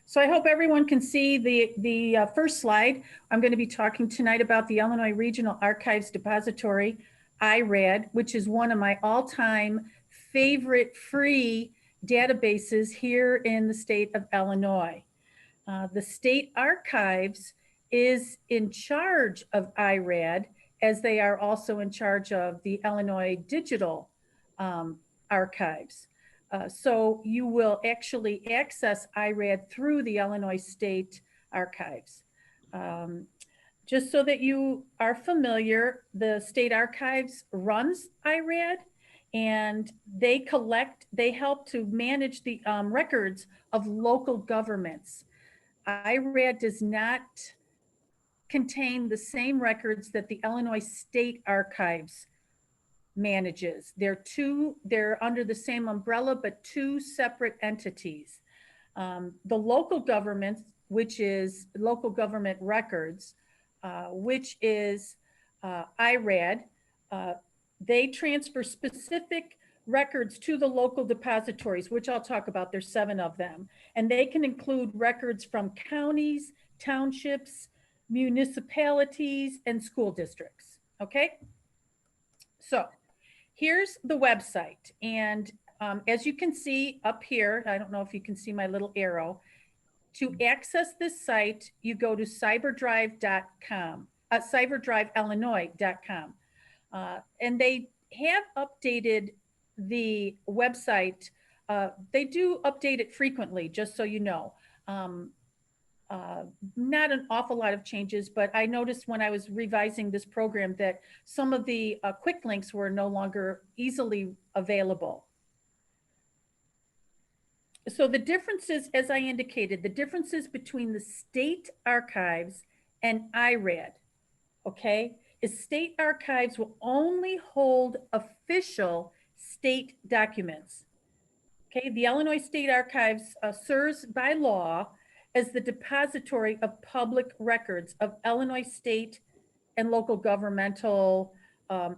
So I hope everyone can see the first slide. I'm going to be talking tonight about the Illinois Regional Archives Depository, IRAD, which is one of my all-time favorite free databases here in the state of Illinois. The state archives is in charge of IRAD, as they are also in charge of the Illinois Digital Archives. So you will actually access IRAD through the Illinois State Archives. Just so that you are familiar, the State Archives runs IRAD, and they help to manage the records of local governments. IRAD does not contain the same records that the Illinois State Archives manages. They're under the same umbrella, but two separate entities. The local government, which is Local Government Records, which is IRAD, they transfer specific records to the local depositories, which I'll talk about. There's 7 of them. And they can include records from counties, townships, municipalities, and school districts, okay? So here's the website. And as you can see up here, I don't know if you can see my little arrow. To access this site, you go to cyberdrive.com, cyberdriveillinois.com. And they have updated the website. They do update it frequently, just so you know. Not an awful lot of changes, but I noticed when I was revising this program that some of the quick links were no longer easily available. So the differences, as I indicated, the differences between the state archives and IRAD, okay, is state archives will only hold official state documents. Okay, the Illinois State Archives serves by law as the depository of public records of Illinois state and local governmental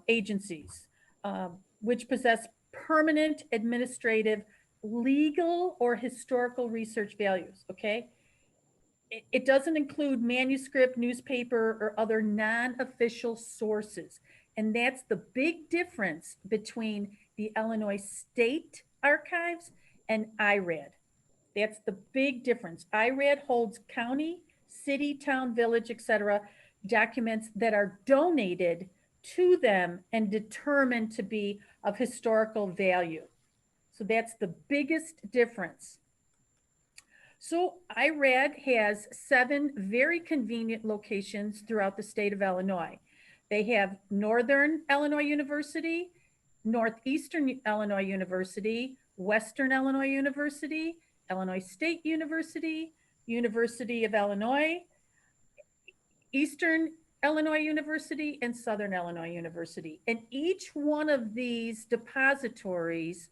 agencies, which possess permanent administrative, legal, or historical research values, okay? It doesn't include manuscript, newspaper, or other non-official sources. And that's the big difference between the Illinois State Archives and IRAD. That's the big difference. IRAD holds county, city, town, village, etc., documents that are donated to them and determined to be of historical value. So that's the biggest difference. So IRAD has 7 very convenient locations throughout the state of Illinois. They have Northern Illinois University, Northeastern Illinois University, Western Illinois University, Illinois State University, University of Illinois, Eastern Illinois University, and Southern Illinois University. And each one of these depositories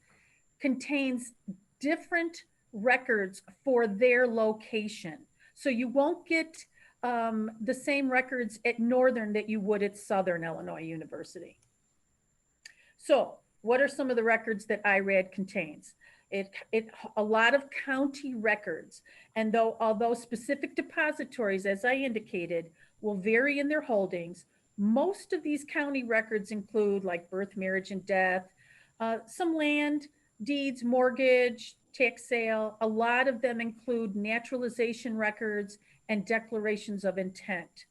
contains different records for their location. So you won't get the same records at Northern that you would at Southern Illinois University. So what are some of the records that IRAD contains? A lot of county records, and although specific depositories, as I indicated, will vary in their holdings, most of these county records include like birth, marriage, and death, some land, deeds, mortgage, tax sale. A lot of them include naturalization records and declarations of intent.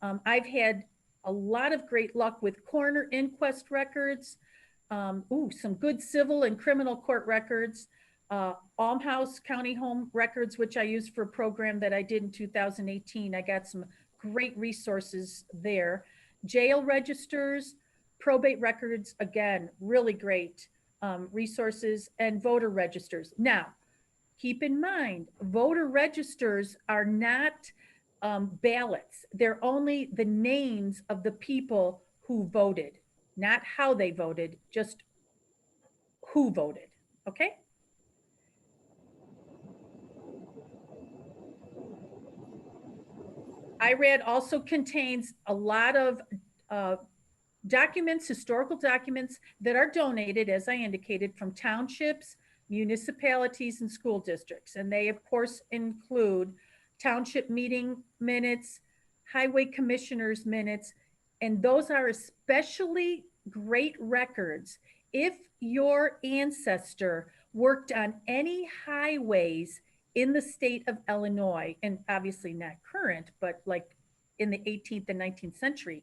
I've had a lot of great luck with coroner inquest records, some good civil and criminal court records, almshouse county home records, which I used for a program that I did in 2018. I got some great resources there. Jail registers, probate records, again, really great resources, and voter registers. Now, keep in mind, voter registers are not ballots. They're only the names of the people who voted, not how they voted, just who voted, okay? IRAD also contains a lot of documents, historical documents that are donated, as I indicated, from townships, municipalities and school districts. And they, of course, include township meeting minutes, highway commissioners minutes, and those are especially great records if your ancestor worked on any highways in the state of Illinois, and obviously not current, but like in the 18th and 19th century,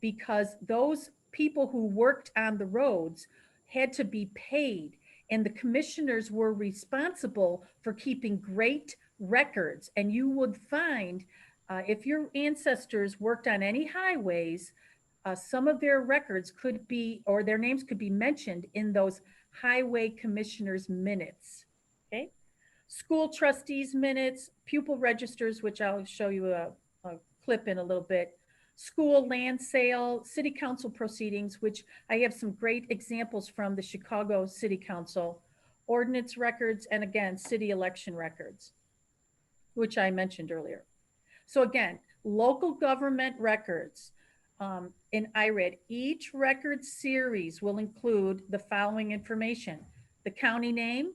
because those people who worked on the roads had to be paid, and the commissioners were responsible for keeping great records. And you would find, if your ancestors worked on any highways, some of their records could be, or their names could be mentioned in those highway commissioners' minutes. Okay. School trustees' minutes, pupil registers, which I'll show you a clip in a little bit, school land sale, city council proceedings, which I have some great examples from the Chicago City Council, ordinance records, and again, city election records, which I mentioned earlier. So again, local government records in IRAD, each record series will include the following information: the county name,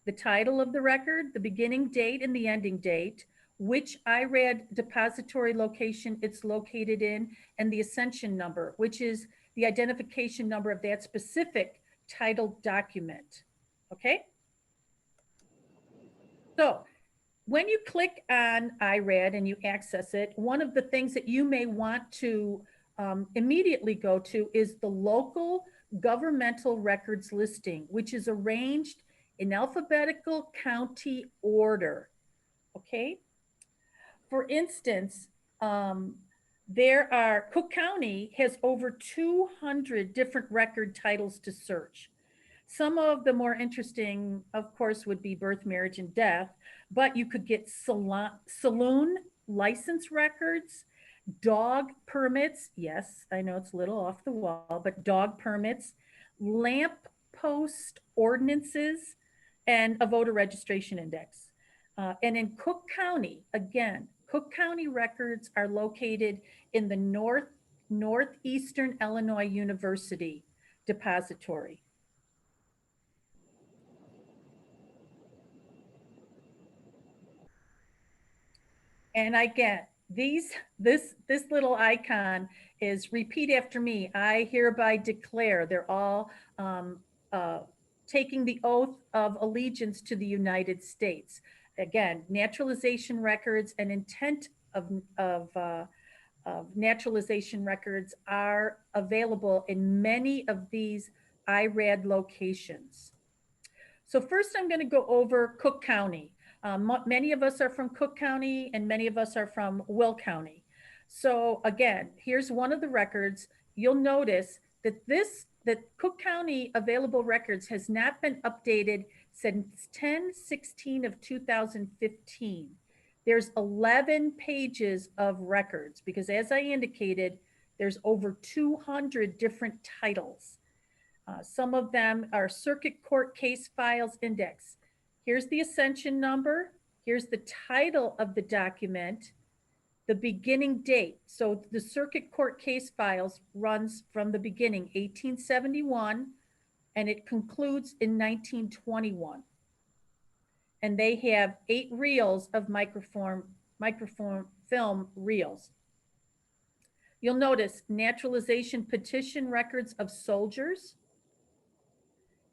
the title of the record, the beginning date and the ending date, which IRAD depository location it's located in, and the accession number, which is the identification number of that specific titled document. Okay? So when you click on IRAD and you access it, one of the things that you may want to immediately go to is the local governmental records listing, which is arranged in alphabetical county order. Okay? For instance, Cook County has over 200 different record titles to search. Some of the more interesting, of course, would be birth, marriage, and death, but you could get saloon license records, dog permits. Yes, I know it's a little off the wall, but dog permits, lamp post ordinances, and a voter registration index. And in Cook County, again, Cook County records are located in the Northeastern Illinois University Depository. And again, this little icon is repeat after me. I hereby declare. They're all taking the oath of allegiance to the United States. Again, naturalization records and intent of naturalization records are available in many of these IRAD locations. So first I'm going to go over Cook County. Many of us are from Cook County and many of us are from Will County. So again, here's one of the records. You'll notice that Cook County available records has not been updated since 10/16 of 2015. There's 11 pages of records because, as I indicated, there's over 200 different titles. Some of them are circuit court case files index. Here's the accession number. Here's the title of the document, the beginning date. So the circuit court case files runs from the beginning, 1871, and it concludes in 1921. And they have 8 reels of microfilm film reels. You'll notice naturalization petition records of soldiers.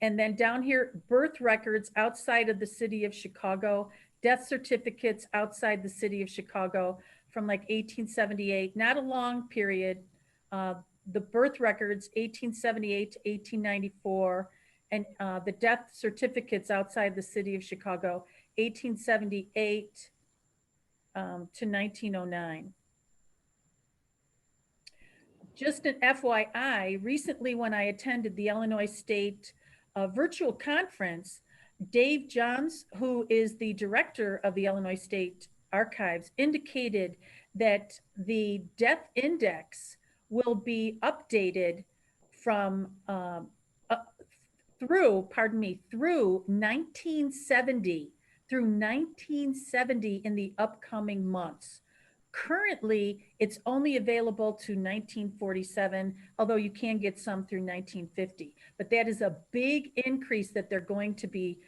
And then down here, birth records outside of the city of Chicago, death certificates outside the city of Chicago from like 1878, not a long period. The birth records, 1878 to 1894, and the death certificates outside the city of Chicago, 1878 to 1909. Just an FYI, recently when I attended the Illinois State virtual conference, Dave Johns, who is the director of the Illinois State Archives, indicated that the death index will be updated from through 1970 in the upcoming months. Currently, it's only available to 1947, although you can get some through 1950. But that is a big increase that they're going to be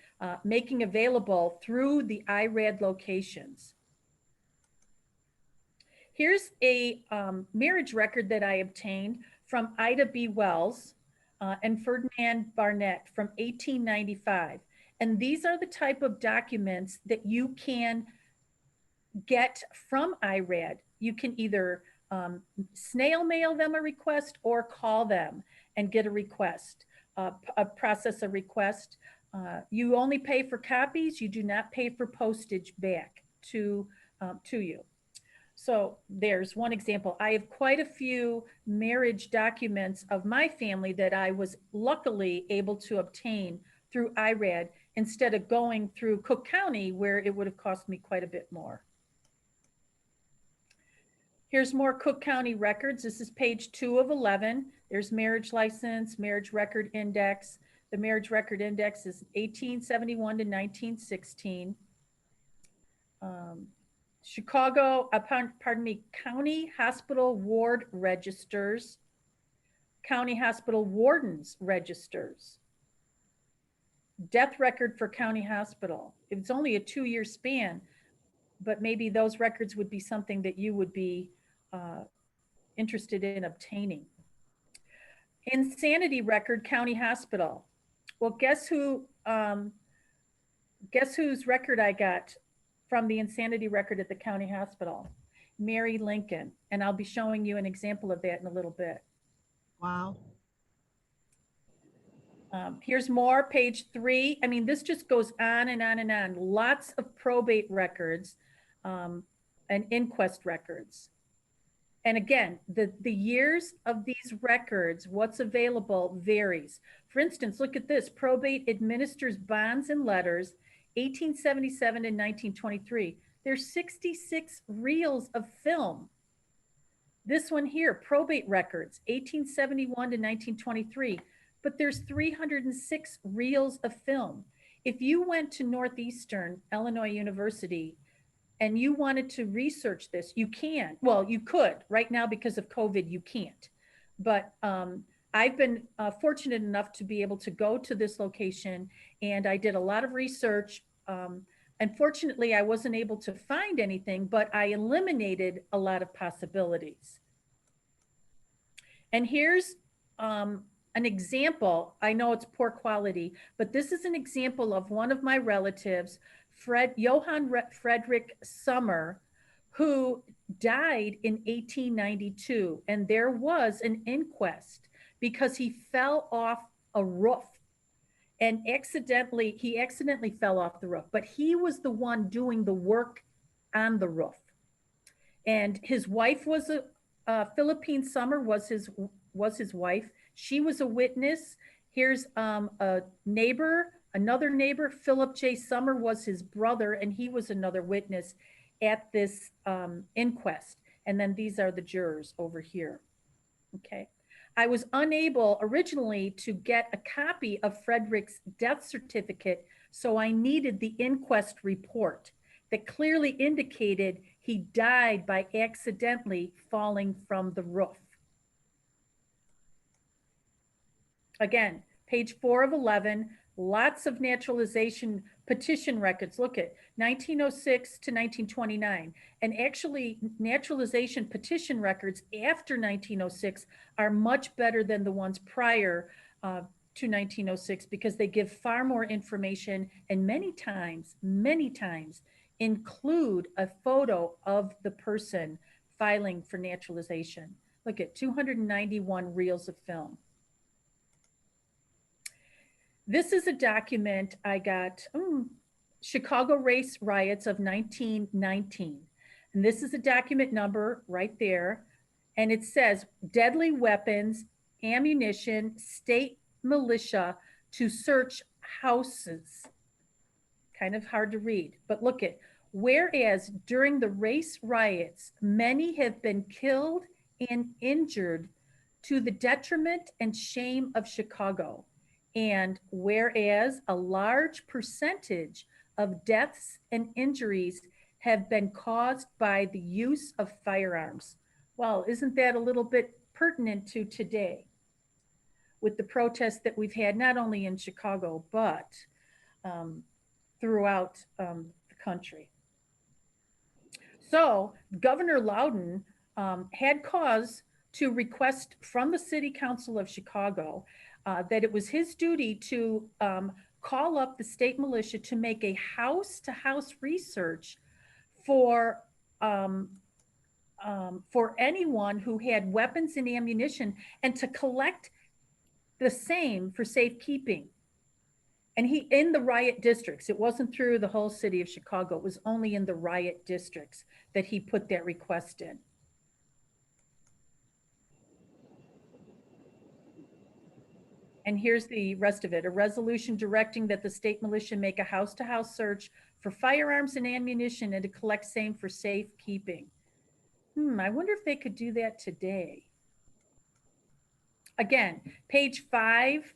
making available through the IRAD locations. Here's a marriage record that I obtained from Ida B. Wells and Ferdinand Barnett from 1895. And these are the type of documents that you can get from IRAD. You can either snail mail them a request or call them and get a request, process a request. You only pay for copies. You do not pay for postage back to you. So there's one example. I have quite a few marriage documents of my family that I was luckily able to obtain through IRAD instead of going through Cook County, where it would have cost me quite a bit more. Here's more Cook County records. This is page 2 of 11. There's marriage license, marriage record index. The marriage record index is 1871 to 1916. Chicago, county hospital ward registers, county hospital wardens registers, death record for county hospital. It's only a 2-year span, but maybe those records would be something that you would be interested in obtaining. Insanity record, county hospital. Well, guess whose record I got from the insanity record at the county hospital? Mary Lincoln. And I'll be showing you an example of that in a little bit. Wow. Here's more, page 3. I mean, this just goes on and on and on. Lots of probate records and inquest records. And again, the years of these records, what's available varies. For instance, look at this. Probate administers bonds and letters, 1877 and 1923. There's 66 reels of film. This one here, probate records, 1871 to 1923. But there's 306 reels of film. If you went to Northeastern Illinois University and you wanted to research this, you can. Well, you could. Right now, because of COVID, you can't. But I've been fortunate enough to be able to go to this location, and I did a lot of research. Unfortunately, I wasn't able to find anything, but I eliminated a lot of possibilities. And here's an example. I know it's poor quality, but this is an example of one of my relatives, Johann Frederick Sommer, who died in 1892. And there was an inquest because he fell off a roof and he accidentally fell off the roof, but he was the one doing the work on the roof. And his wife was Philippine Sommer was his wife. She was a witness. Here's a neighbor, another neighbor. Philip J. Sommer was his brother, and he was another witness at this inquest. And then these are the jurors over here. Okay. I was unable originally to get a copy of Frederick's death certificate, so I needed the inquest report that clearly indicated he died by accidentally falling from the roof. Again, page 4 of 11, lots of naturalization petition records. Look at 1906 to 1929. And actually, naturalization petition records after 1906 are much better than the ones prior to 1906 because they give far more information and many times include a photo of the person filing for naturalization. Look at 291 reels of film. This is a document I got, Chicago race riots of 1919. And this is a document number right there. And it says deadly weapons, ammunition, state militia to search houses. Kind of hard to read, but look at, whereas during the race riots, many have been killed and injured to the detriment and shame of Chicago. And whereas a large percentage of deaths and injuries have been caused by the use of firearms. Well, isn't that a little bit pertinent to today with the protests that we've had, not only in Chicago, but throughout the country. So Governor Loudon had cause to request from the City Council of Chicago that it was his duty to call up the state militia to make a house-to-house research for anyone who had weapons and ammunition, and to collect the same for safekeeping. And he, in the riot districts, it wasn't through the whole city of Chicago, it was only in the riot districts that he put that request in. And here's the rest of it. A resolution directing that the state militia make a house-to-house search for firearms and ammunition and to collect same for safekeeping. I wonder if they could do that today. Again, page 5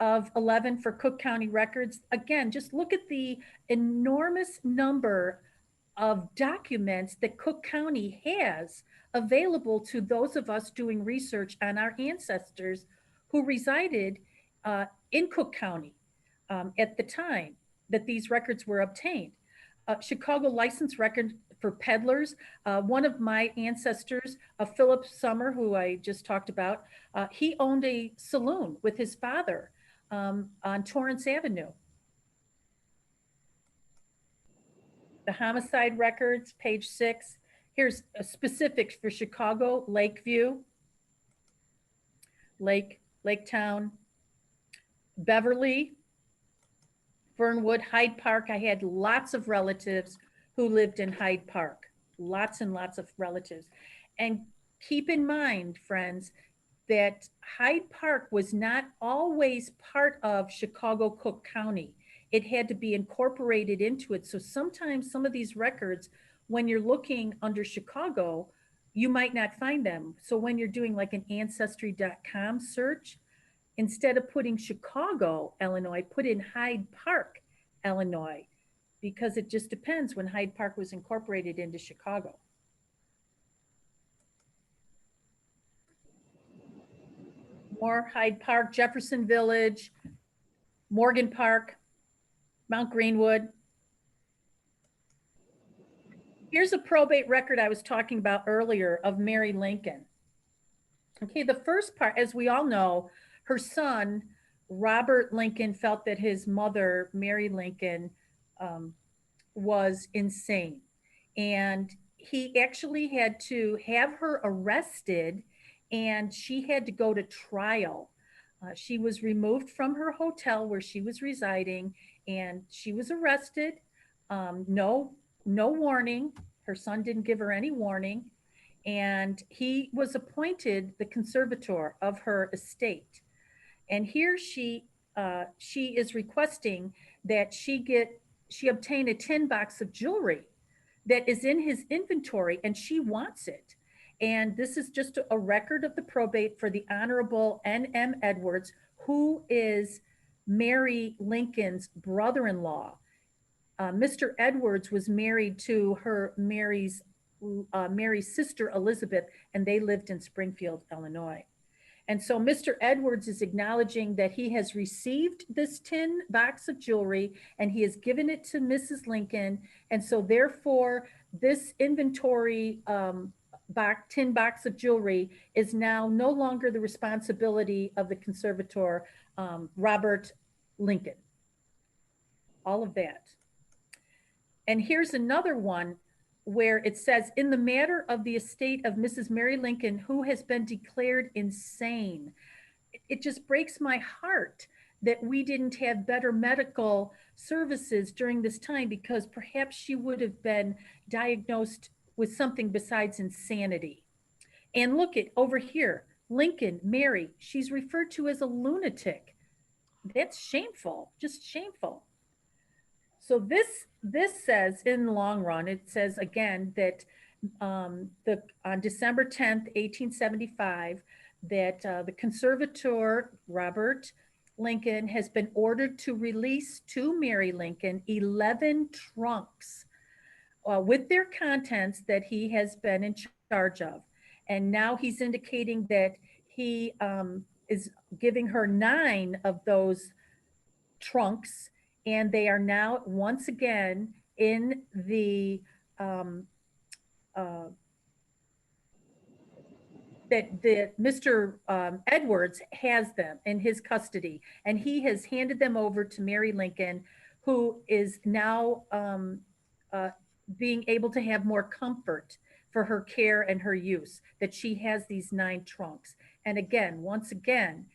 of 11 for Cook County records. Again, just look at the enormous number of documents that Cook County has available to those of us doing research on our ancestors who resided in Cook County at the time that these records were obtained. Chicago license record for peddlers. One of my ancestors, Philip Summer, who I just talked about, he owned a saloon with his father on Torrance Avenue. The homicide records, page 6. Here's specifics for Chicago: Lakeview, Laketown, Beverly, Fernwood, Hyde Park. I had lots of relatives who lived in Hyde Park, lots and lots of relatives. And keep in mind, friends, that Hyde Park was not always part of Chicago Cook County. It had to be incorporated into it. So sometimes some of these records, when you're looking under Chicago, you might not find them. So when you're doing like an ancestry.com search, instead of putting Chicago, Illinois, put in Hyde Park, Illinois, because it just depends when Hyde Park was incorporated into Chicago. More Hyde Park, Jefferson Village, Morgan Park, Mount Greenwood. Here's a probate record I was talking about earlier of Mary Lincoln. Okay, the first part, as we all know, her son, Robert Lincoln, felt that his mother, Mary Lincoln, was insane. And he actually had to have her arrested, and she had to go to trial. She was removed from her hotel where she was residing, and she was arrested. No warning. Her son didn't give her any warning. And he was appointed the conservator of her estate. And here she is requesting that she obtain a tin box of jewelry that is in his inventory, and she wants it. And this is just a record of the probate for the Honorable N.M. Edwards, who is Mary Lincoln's brother-in-law. Mr. Edwards was married to Mary's sister, Elizabeth, and they lived in Springfield, Illinois. And so Mr. Edwards is acknowledging that he has received this tin box of jewelry and he has given it to Mrs. Lincoln. And so therefore, this inventory tin box of jewelry is now no longer the responsibility of the conservator, Robert Lincoln. All of that. And here's another one where it says, in the matter of the estate of Mrs. Mary Lincoln, who has been declared insane. It just breaks my heart that we didn't have better medical services during this time, because perhaps she would have been diagnosed with something besides insanity. And look at over here, Lincoln, Mary, she's referred to as a lunatic. That's shameful, just shameful. So this says, in the long run, it says again that on December 10th, 1875, that the conservator, Robert Lincoln, has been ordered to release to Mary Lincoln 11 trunks with their contents that he has been in charge of. And now he's indicating that he is giving her 9 of those trunks, and they are now once again in the um, uh, that Mr. Edwards has them in his custody, and he has handed them over to Mary Lincoln, who is now uh, being able to have more comfort for her care and her use, that she has these 9 trunks. And again, once again,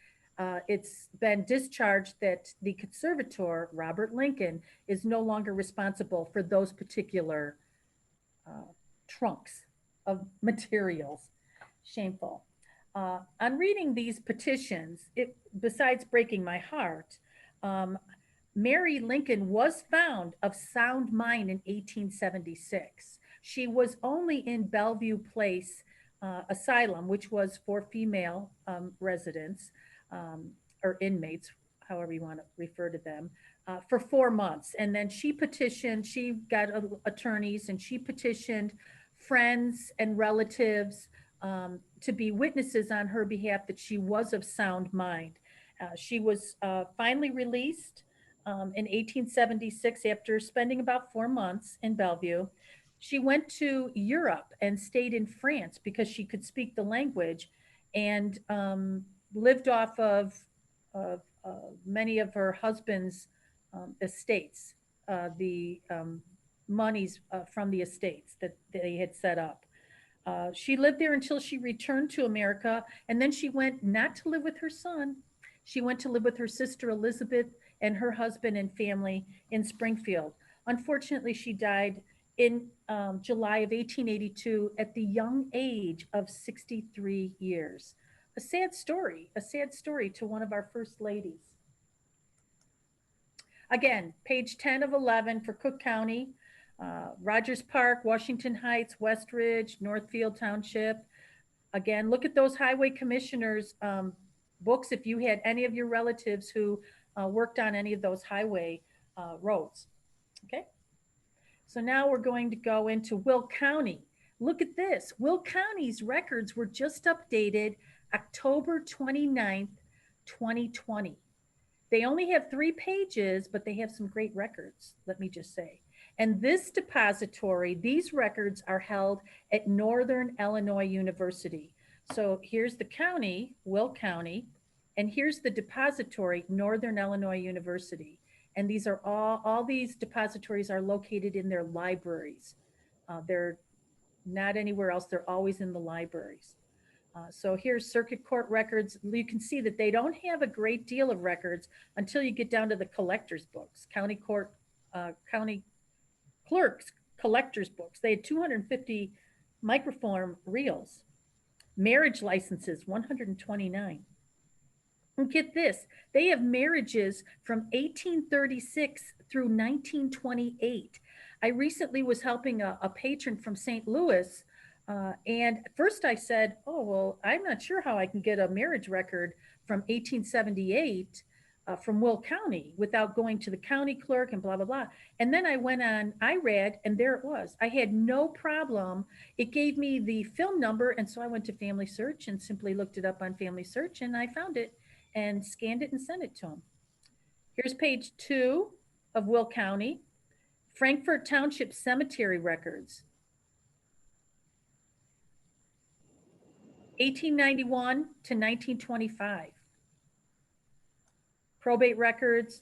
it's been discharged that the conservator, Robert Lincoln, is no longer responsible for those particular uh, trunks of materials. Shameful. On reading these petitions, besides breaking my heart, um, Mary Lincoln was found of sound mind in 1876. She was only in Bellevue Place Asylum, which was for female residents um, or inmates, however you want to refer to them, for 4 months. And then she petitioned, she got attorneys, and she petitioned friends and relatives to be witnesses on her behalf that she was of sound mind. She was finally released in 1876 after spending about 4 months in Bellevue. She went to Europe and stayed in France because she could speak the language, and lived off of many of her husband's estates, the monies from the estates that they had set up. She lived there until she returned to America, and then she went not to live with her son. She went to live with her sister Elizabeth and her husband and family in Springfield. Unfortunately, she died in July of 1882 at the young age of 63 years. A sad story to one of our first ladies. Again, page 10 of 11 for Cook County, Rogers Park, Washington Heights, Westridge, Northfield Township. Again, look at those highway commissioners' books if you had any of your relatives who worked on any of those highway roads. Okay, so now we're going to go into Will County. Look at this. Will County's records were just updated October 29th, 2020. They only have 3 pages, but they have some great records, let me just say. And this depository, these records are held at Northern Illinois University. So here's the county, Will County, and here's the depository, Northern Illinois University. And these are all these depositories are located in their libraries. They're not anywhere else, they're always in the libraries. So here's circuit court records. You can see that they don't have a great deal of records until you get down to the collector's books, county court, county clerks, collector's books. They had 250 microform reels. Marriage licenses, 129. And get this, they have marriages from 1836 through 1928. I recently was helping a patron from St. Louis. And at first I said, oh, well, I'm not sure how I can get a marriage record from 1878 from Will County without going to the county clerk and blah, blah, blah. And then I went on IRAD and there it was. I had no problem. It gave me the film number. And so I went to Family Search and simply looked it up on Family Search and I found it and scanned it and sent it to him. Here's page 2 of Will County, Frankfort Township Cemetery records. 1891 to 1925. Probate records,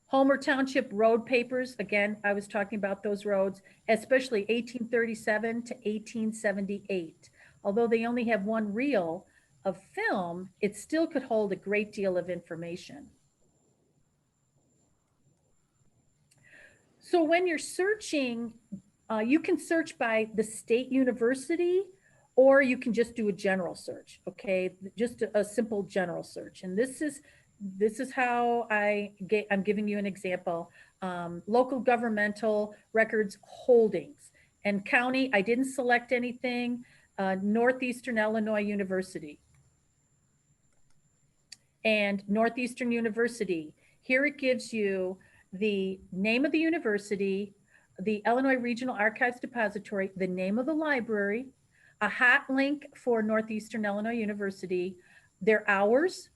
Homer Township road papers. Again, I was talking about those roads, especially 1837 to 1878. Although they only have 1 reel of film, it still could hold a great deal of information. So when you're searching, you can search by the state university, or you can just do a general search, okay? Just a simple general search. And this is how I'm giving you an example. Local governmental records holdings. And county, I didn't select anything. Northeastern Illinois University. And Northeastern University, here it gives you the name of the university, the Illinois Regional Archives Depository, the name of the library, a hot link for Northeastern Illinois University, their hours,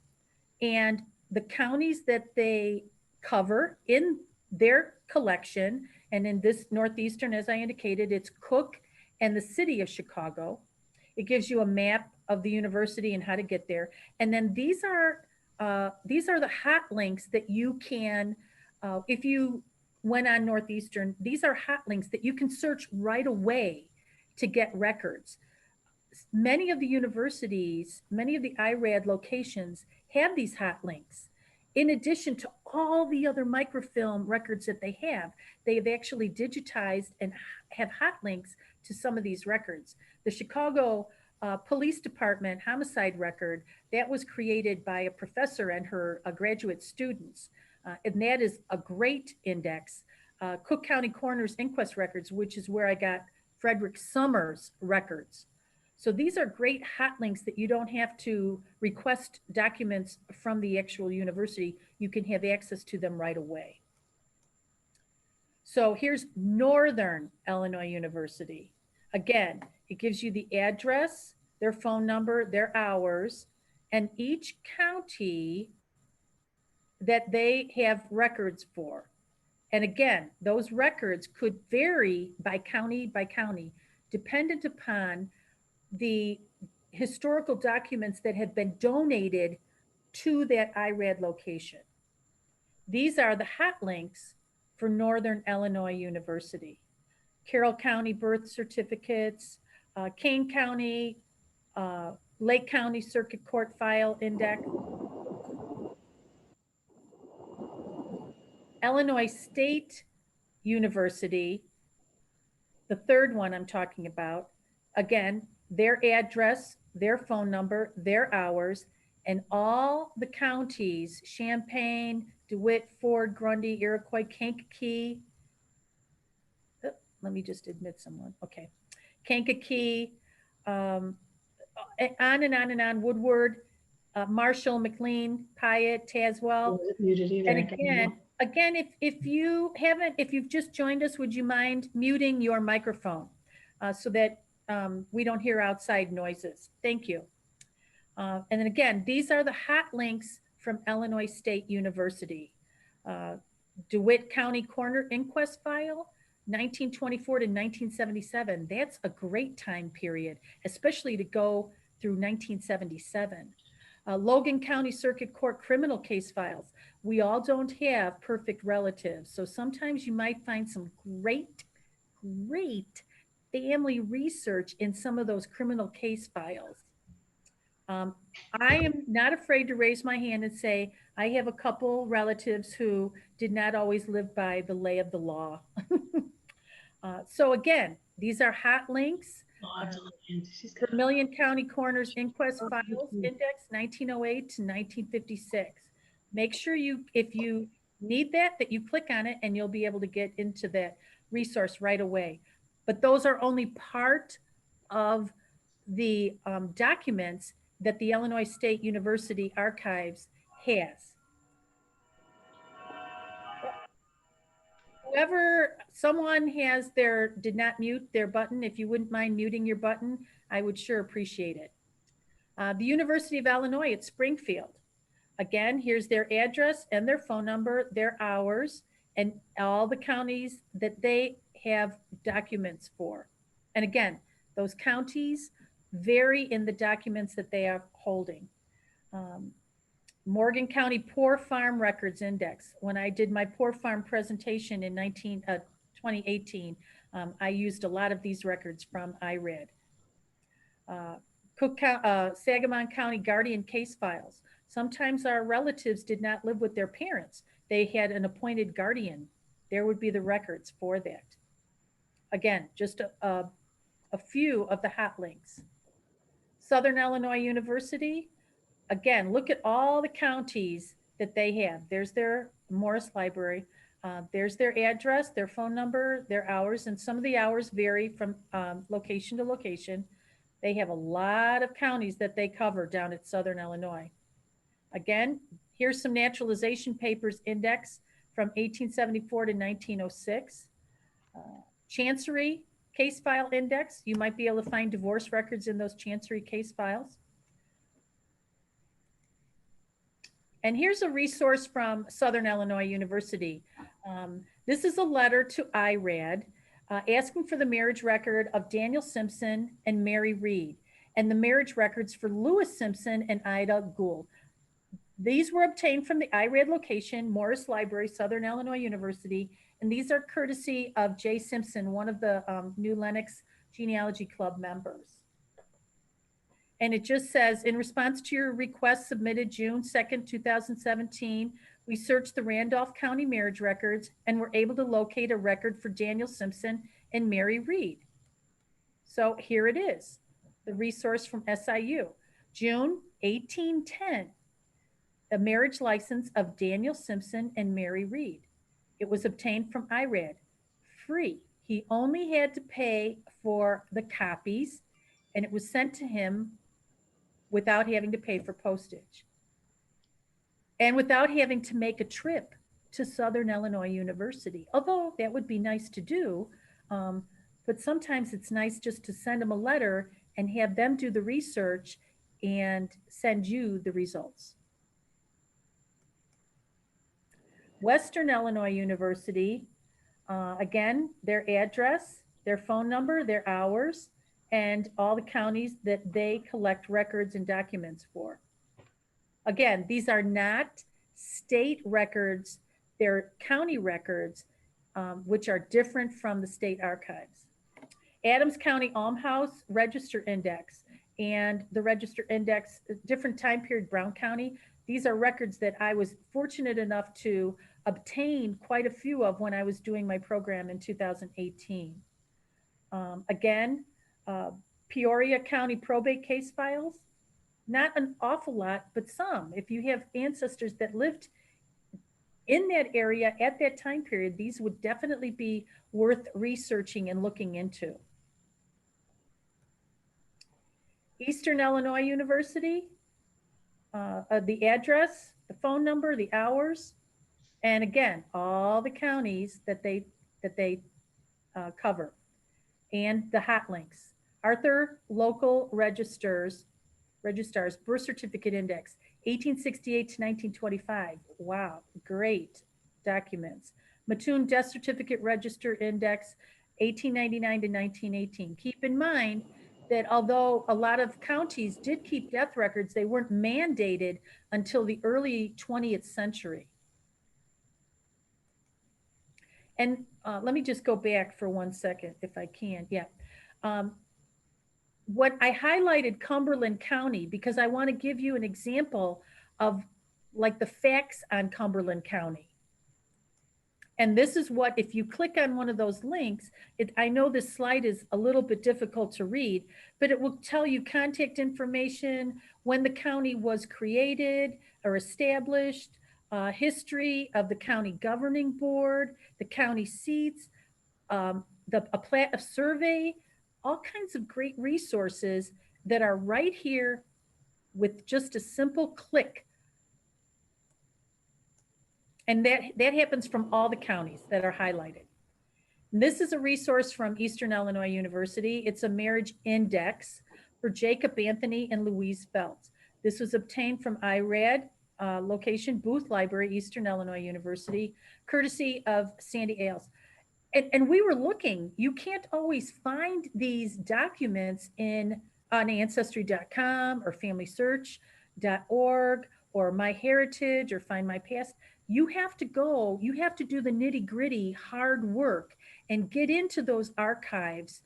and the counties that they cover in their collection. And in this Northeastern, as I indicated, it's Cook and the city of Chicago. It gives you a map of the university and how to get there. And then these are the hot links that you can, if you went on Northeastern, these are hot links that you can search right away to get records. Many of the universities, many of the IRAD locations have these hot links. In addition to all the other microfilm records that they've actually digitized and have hot links to some of these records. The Chicago Police Department homicide record, that was created by a professor and her graduate students. And that is a great index. Cook County Coroner's Inquest records, which is where I got Frederick Summers records. So these are great hot links that you don't have to request documents from the actual university. You can have access to them right away. So here's Northern Illinois University. Again, it gives you the address, their phone number, their hours, and each county that they have records for. And again, those records could vary by county, dependent upon the historical documents that have been donated to that IRAD location. These are the hot links for Northern Illinois University. Carroll County birth certificates, Kane County, Lake County Circuit Court File Index, Illinois State University, the third one I'm talking about, again, their address, their phone number, their hours, and all the counties, Champaign, DeWitt, Ford, Grundy, Iroquois, Kankakee. Let me just admit someone. Okay. Kankakee, on and on and on, Woodward, Marshall, McLean, Pyatt, Tazewell. And again, if you've just joined us, would you mind muting your microphone so that we don't hear outside noises? Thank you. And then again, these are the hot links from Illinois State University. DeWitt County Coroner Inquest File, 1924 to 1977. That's a great time period, especially to go through 1977. Logan County Circuit Court criminal case files. We all don't have perfect relatives, so sometimes you might find some great family research in some of those criminal case files. I am not afraid to raise my hand and say I have a couple relatives who did not always live by the lay of the law. So again, these are hot links. Vermilion County Coroner's Inquest Files Index, 1908 to 1956. Make sure if you need that you click on it and you'll be able to get into that resource right away. But those are only part of the documents that the Illinois State University Archives has. Someone did not mute their button, if you wouldn't mind muting your button, I would sure appreciate it. The University of Illinois at Springfield. Again, here's their address and their phone number, their hours, and all the counties that they have documents for. And again, those counties vary in the documents that they are holding. Morgan County Poor Farm Records Index. When I did my Poor Farm presentation in 2018, I used a lot of these records from IRAD. Sangamon County Guardian Case Files. Sometimes our relatives did not live with their parents. They had an appointed guardian. There would be the records for that. Again, just a few of the hot links. Southern Illinois University. Again, look at all the counties that they have. There's their Morris Library. There's their address, their phone number, their hours, and some of the hours vary from location to location. They have a lot of counties that they cover down at Southern Illinois. Again, here's some naturalization papers index from 1874 to 1906. Chancery case file index. You might be able to find divorce records in those Chancery case files. And here's a resource from Southern Illinois University. This is a letter to IRAD asking for the marriage record of Daniel Simpson and Mary Reed, and the marriage records for Lewis Simpson and Ida Gould. These were obtained from the IRAD location, Morris Library, Southern Illinois University, and these are courtesy of Jay Simpson, one of the New Lenox Genealogy Club members. And it just says, in response to your request submitted June 2nd, 2017, we searched the Randolph County marriage records and were able to locate a record for Daniel Simpson and Mary Reed. So here it is, the resource from SIU. June 1810, a marriage license of Daniel Simpson and Mary Reed. It was obtained from IRAD, free. He only had to pay for the copies, and it was sent to him without having to pay for postage and without having to make a trip to Southern Illinois University, although that would be nice to do. But sometimes it's nice just to send them a letter and have them do the research and send you the results. Western Illinois University, again, their address, their phone number, their hours, and all the counties that they collect records and documents for. Again, these are not state records, they're county records, which are different from the state archives. Adams County Almhouse Register Index and the Register Index, different time period, Brown County. These are records that I was fortunate enough to obtain quite a few of when I was doing my program in 2018. Again, Peoria County probate case files, not an awful lot, but some. If you have ancestors that lived in that area at that time period, these would definitely be worth researching and looking into. Eastern Illinois University, the address, the phone number, the hours, and again, all the counties that they cover, and the hot links. Arthur Local Registrar's Birth Certificate Index, 1868 to 1925. Wow, great documents. Mattoon Death Certificate Register Index, 1899 to 1918. Keep in mind that although a lot of counties did keep death records, they weren't mandated until the early 20th century. And let me just go back for 1 second, if I can. Yeah. What I highlighted Cumberland County because I want to give you an example of like the facts on Cumberland County. And this is what, if you click on one of those links, I know this slide is a little bit difficult to read, but it will tell you contact information, when the county was created or established, history of the county governing board, the county seats, a plat of survey, all kinds of great resources that are right here with just a simple click. And that happens from all the counties that are highlighted. And this is a resource from Eastern Illinois University. It's a marriage index for Jacob Anthony and Louise Feltz. This was obtained from IRAD, location Booth Library, Eastern Illinois University, courtesy of Sandy Ailes. And we were looking, you can't always find these documents on Ancestry.com or FamilySearch.org or MyHeritage or Find My Past. You have to do the nitty gritty hard work and get into those archives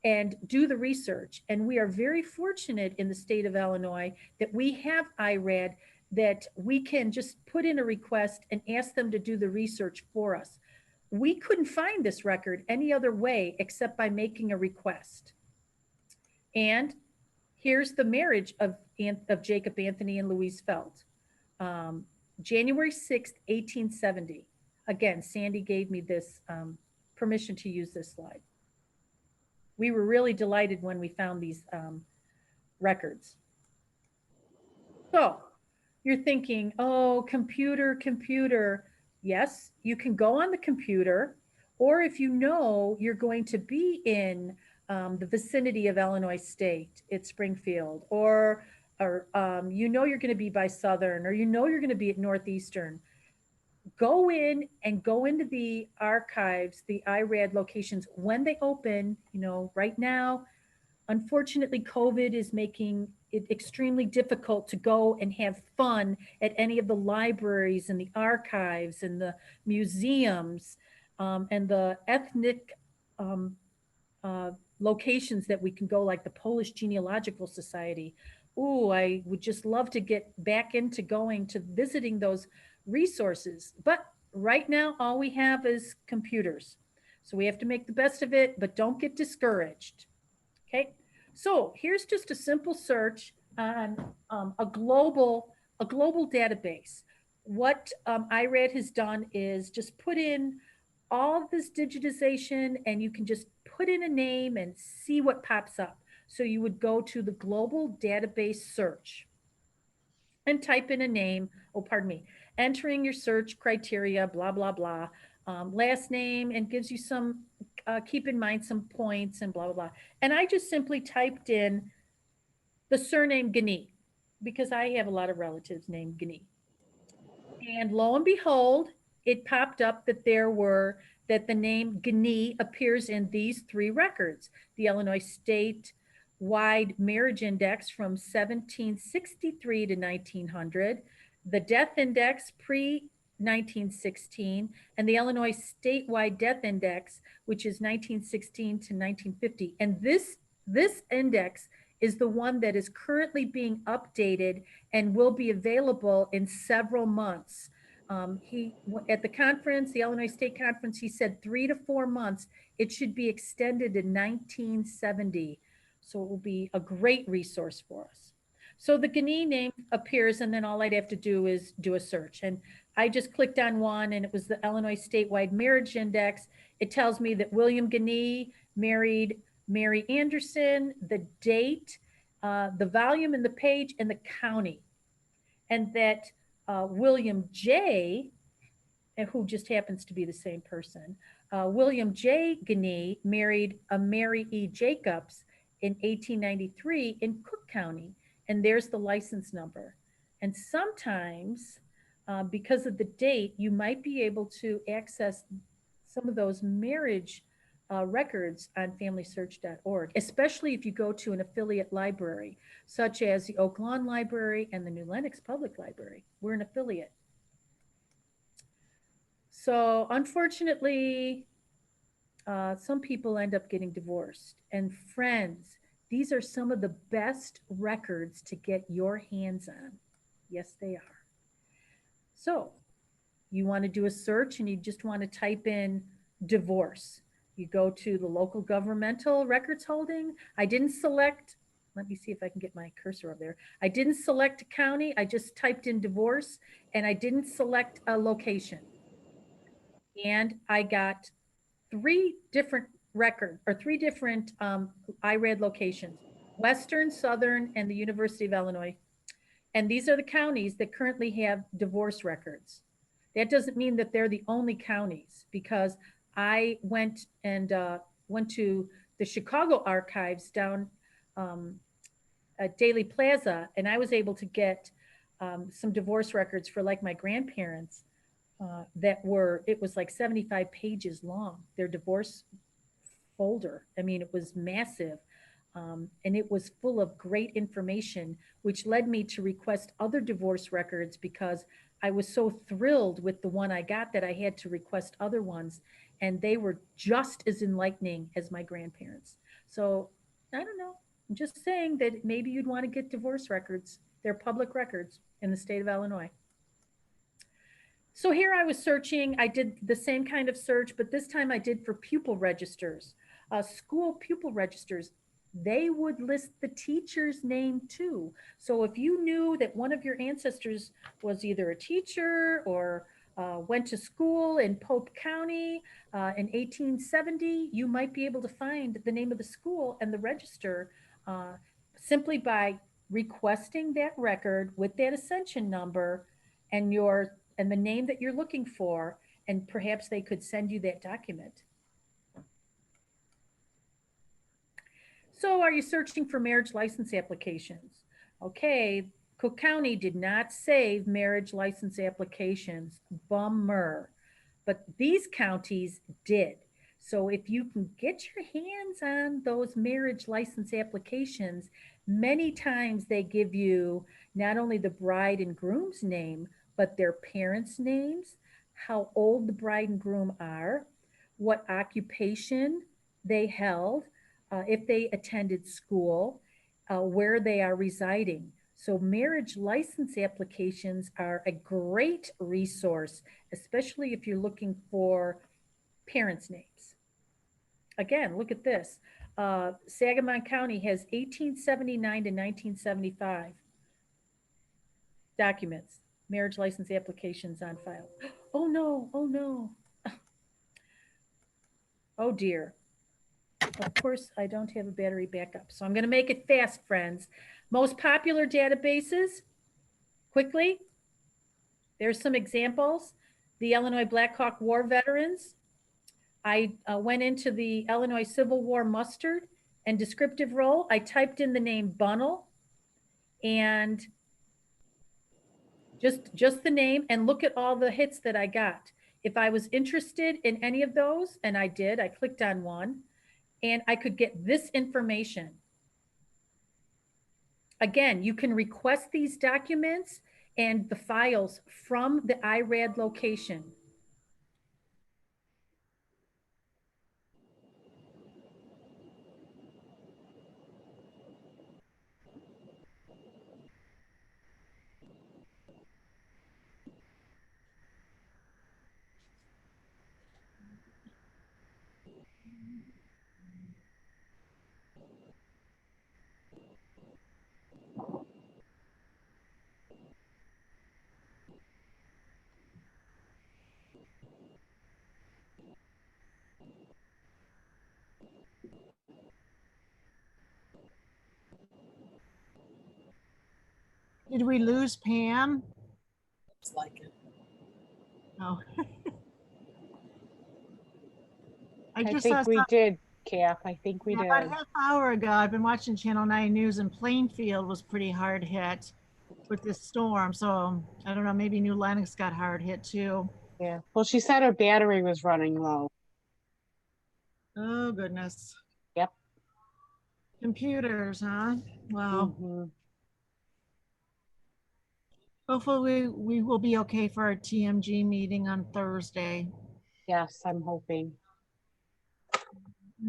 and do the research. And we are very fortunate in the state of Illinois that we have IRAD that we can just put in a request and ask them to do the research for us. We couldn't find this record any other way except by making a request. And here's the marriage of Jacob Anthony and Louise Feltz. January 6th, 1870. Again, Sandy gave me this permission to use this slide. We were really delighted when we found these records. So you're thinking, oh, computer. Yes, you can go on the computer, or if you know you're going to be in the vicinity of Illinois State at Springfield, or you know you're going to be by Southern, or you know you're going to be at Northeastern, go in and go into the archives, the IRAD locations when they open. Right now, unfortunately, COVID is making it extremely difficult to go and have fun at any of the libraries and the archives and the museums, and the ethnic um, uh, locations that we can go, like the Polish Genealogical Society. Ooh, I would just love to get back into going to visiting those resources. But right now, all we have is computers. So we have to make the best of it, but don't get discouraged. Okay, so here's just a simple search on a global database. What IRAD has done is just put in all of this digitization, and you can just put in a name and see what pops up. So you would go to the global database search and type in a name. Oh, pardon me. Entering your search criteria, blah, blah, blah. Last name, and gives you some, keep in mind some points and blah, blah, blah. And I just simply typed in the surname Gani because I have a lot of relatives named Gani. And lo and behold, it popped up that the name Gani appears in these three records: the Illinois State Wide Marriage Index from 1763 to 1900, the Death Index pre 1916, and the Illinois Statewide Death Index, which is 1916 to 1950. And this index is the one that is currently being updated and will be available in several months. He At the conference, the Illinois State Conference, he said 3 to 4 months. It should be extended to 1970, so it will be a great resource for us. So the Gani name appears, and then all I'd have to do is do a search. And I just clicked on one, and it was the Illinois Statewide Marriage Index. It tells me that William Gani married Mary Anderson, the date, the volume and the page, and the county. And that William J., who just happens to be the same person, William J. Gani married a Mary E. Jacobs in 1893 in Cook County. And there's the license number. And sometimes, because of the date, you might be able to access some of those marriage records on familysearch.org, especially if you go to an affiliate library, such as the Oak Lawn Library and the New Lenox Public Library. We're an affiliate. So unfortunately, some people end up getting divorced. And friends, these are some of the best records to get your hands on. Yes, they are. So you want to do a search and you just want to type in divorce. You go to the local governmental records holding. I didn't select, let me see if I can get my cursor up there. I didn't select a county. I just typed in divorce, and I didn't select a location. And I got three different IRAD locations: Western, Southern, and the University of Illinois. And these are the counties that currently have divorce records. That doesn't mean that they're the only counties, because I went to the Chicago archives down at Daly Plaza, and I was able to get some divorce records for, like, my grandparents, it was like 75 pages long, their divorce folder. I mean, it was massive. And it was full of great information, which led me to request other divorce records, because I was so thrilled with the one I got that I had to request other ones. And they were just as enlightening as my grandparents. So I don't know. I'm just saying that maybe you'd want to get divorce records. They're public records in the state of Illinois. So here I was searching. I did the same kind of search, but this time I did for pupil registers, school pupil registers. They would list the teacher's name too. So if you knew that one of your ancestors was either a teacher or went to school in Pope County in 1870, you might be able to find the name of the school and the register uh, simply by requesting that record with that ascension number and the name that you're looking for, and perhaps they could send you that document. So are you searching for marriage license applications? Okay, Cook County did not save marriage license applications. Bummer. But these counties did. So if you can get your hands on those marriage license applications, many times they give you not only the bride and groom's name, but their parents' names, how old the bride and groom are, what occupation they held, if they attended school, where they are residing. So, marriage license applications are a great resource, especially if you're looking for parents' names. Again, look at this. Sangamon County has 1879 to 1975 documents, marriage license applications on file. Oh no, oh no, oh dear. Of course, I don't have a battery backup, so I'm going to make it fast, friends. Most popular databases, quickly, there's some examples. The Illinois Black Hawk War Veterans. I went into the Illinois Civil War muster and descriptive role. I typed in the name Bunnell and just the name, and look at all the hits that I got. If I was interested in any of those, and I did, I clicked on one, and I could get this information. Again, you can request these documents and the files from the IRAD location. Did we lose Pam? Looks like it. Oh. I think we did, Kath. I think we did. About a half hour ago, I've been watching Channel 9 News, and Plainfield was pretty hard hit with this storm. So I don't know, maybe New Lenox got hard hit too. Yeah. Well, she said her battery was running low. Oh, goodness. Yep. Computers, huh? Wow. Mm-hmm. Hopefully we will be okay for our TMG meeting on Thursday. Yes, I'm hoping.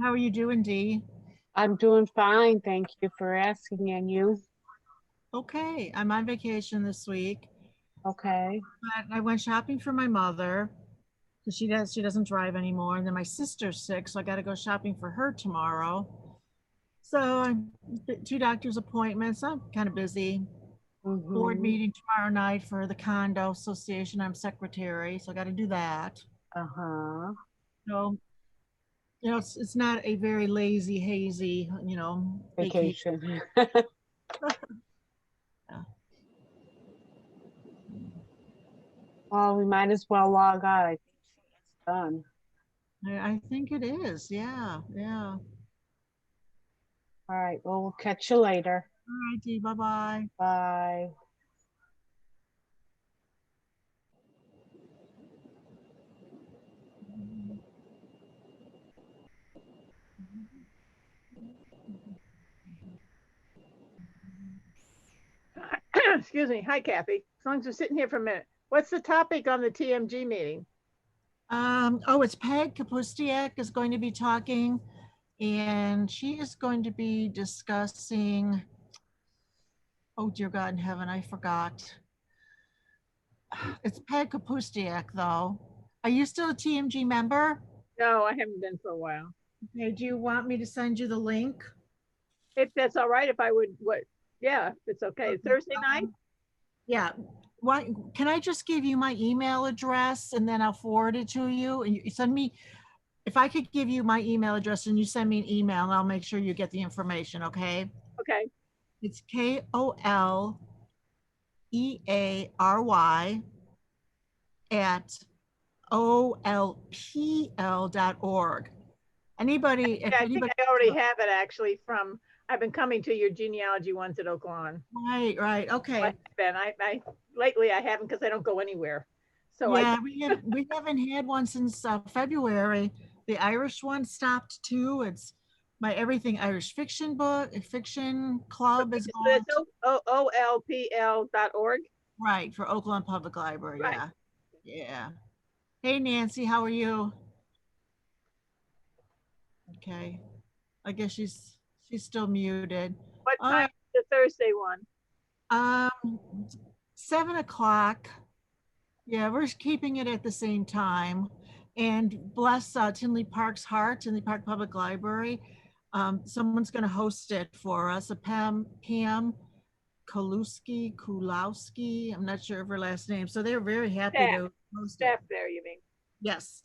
How are you doing, Dee? I'm doing fine. Thank you for asking. And you? Okay, I'm on vacation this week. Okay. But I went shopping for my mother because she doesn't drive anymore, and then my sister's sick, so I got to go shopping for her tomorrow. So 2 doctor's appointments. I'm kind of busy. Mm-hmm. Board meeting tomorrow night for the condo association. I'm secretary, so I got to do that. Uh-huh. So, you know, it's not a very lazy, hazy, you know, Vacation. Yeah. Well, we might as well log on. I think it's done. I think it is. Yeah, yeah. All right. Well, we'll catch you later. All right, Dee. Bye-bye. Bye. Excuse me. Hi, Kathy. As long as you're sitting here for a minute. What's the topic on the TMG meeting? Oh, it's Peg Kapustiak is going to be talking, and she is going to be discussing, oh dear God in heaven, I forgot. It's Peg Kapustiak though. Are you still a TMG member? No, I haven't been for a while. Okay, do you want me to send you the link? If that's all right, if I would, yeah, if it's okay. Thursday night? Yeah. What, can I just give you my email address and then I'll forward it to you? And you send me, if I could give you my email address and you send me an email, and I'll make sure you get the information, okay? Okay. It's KOLEARY at olpl.org. Anybody, if Yeah, I anybody, think I already have it actually from I've been coming to your genealogy ones at Oak Lawn. Right, okay. I've been, lately I haven't because I don't go anywhere. So Yeah, we haven't had one since February. The Irish one stopped too. It's my Everything Irish Fiction Club is so going it's olpl.org. right for Oakland Public Library. Right. Yeah, yeah. Hey Nancy, how are you? Okay, I guess she's still muted. What All time right. is the Thursday one? 7 o'clock. Yeah, we're keeping it at the same time. And bless Tinley Park's heart, Tinley Park Public Library. Someone's going to host it for us. Pam Kulowski. I'm not sure of her last name. So they're very happy to host it. Staff there, you mean? Yes.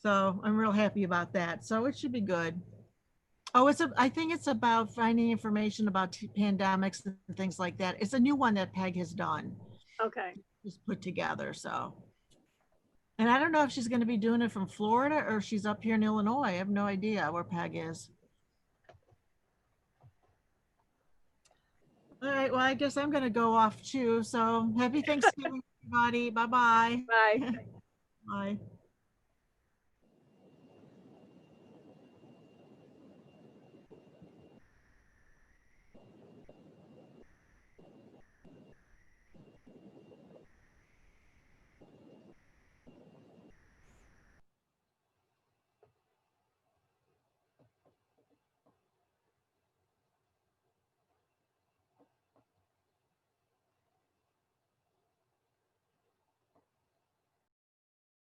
So I'm real happy about that. So it should be good. Oh, I think it's about finding information about pandemics and things like that. It's a new one that Peg has done. Okay. Just put together, so. And I don't know if she's going to be doing it from Florida or she's up here in Illinois. I have no idea where Peg is. All right, well, I guess I'm going to go off too. So happy Thanksgiving, everybody. Bye-bye. Bye. Bye.